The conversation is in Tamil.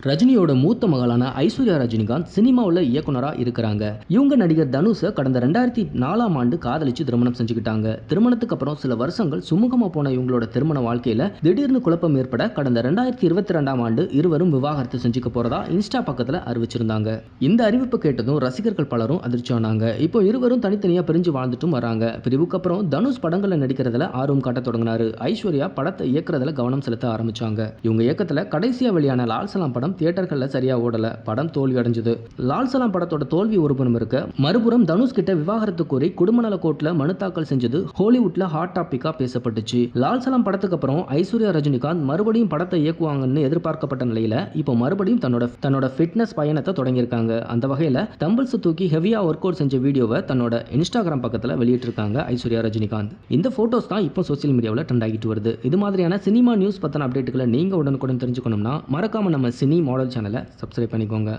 ரஜினியோட மூத்த மகளான ஐஸ்வர்யா ரஜினிகாந்த் சினிமாவில் இயக்குனரா இருக்கிறாங்க. இவங்க நடிகர் தனுஷை கடந்த 2004ஆம் ஆண்டு காதலிச்சு திருமணம் செஞ்சுக்கிட்டாங்க. திருமணத்துக்கு அப்புறம் சில வருஷங்கள் சுமூகமா போன இவங்களோட திருமண வாழ்க்கையில திடீர்னு குழப்பம் ஏற்பட கடந்த 2022ஆம் ஆண்டு இருவரும் விவாகரத்து செஞ்சுக்க போறதா இன்ஸ்டா பக்கத்துல அறிவிச்சிருந்தாங்க. இந்த அறிவிப்பு கேட்டதும் ரசிகர்கள் பலரும் அதிர்ச்சியானாங்க. இப்போ இருவரும் தனித்தனியா பிரிஞ்சு வாழ்ந்துட்டும் வராங்க. பிரிவுக்கு அப்புறம் தனுஷ் படங்கள்ல நடிக்கிறதுல ஆர்வம் காட்ட தொடங்கினாரு. ஐஸ்வர்யா படத்தை இயக்குறதுல கவனம் செலுத்த ஆரம்பிச்சாங்க. இவங்க இயக்கத்துல கடைசியா வெளியான லால் சலாம் படம் தியேட்டர்கள்ல சரியா ஓடல. படம் தோல்வி அடைஞ்சது. லால் சலாம் படத்தோட தோல்வி ஒருபுறம் இருக்க, மறுபுறம் தனுஷ் கிட்ட விவாகரத்து கோரி குடும்ப நல கோர்ட்ல மனு தாக்கல் செஞ்சது ஹாலிவுட்ல ஹாட் டாபிக்கா பேசப்பட்டுச்சு. லால் சலாம் படத்துக்கு அப்புறம் ஐஸ்வர்யா ரஜினிகாந்த் மறுபடியும் படத்தை இயக்குவாங்கன்னு எதிர்பார்க்கப்பட்ட நிலையில இப்போ மறுபடியும் தன்னோட ஃபிட்னஸ் பயணத்தை தொடங்கியிருக்காங்க. அந்த வகையில தம்பிள்ஸ் தூக்கி ஹெவியா ஒர்க் அவுட் செஞ்ச வீடியோவை தன்னோட இன்ஸ்டாகிராம் பக்கத்துல வெளியிட்டிருக்காங்க ஐஸ்வர்யா ரஜினிகாந்த். இந்த போட்டோஸ் தான் இப்போ சோசியல் மீடியாவில் ட்ரெண்ட் ஆகிட்டு வருது. இது மாதிரியான சினிமா நியூஸ் பத்தின அப்டேட்டுகளை நீங்க உடனுக்குடன் தெரிஞ்சுக்கணும்னா மறக்காம நம்ம சினி மாடல் சேனலை சப்ஸ்கிரைப் பண்ணிக்கோங்க.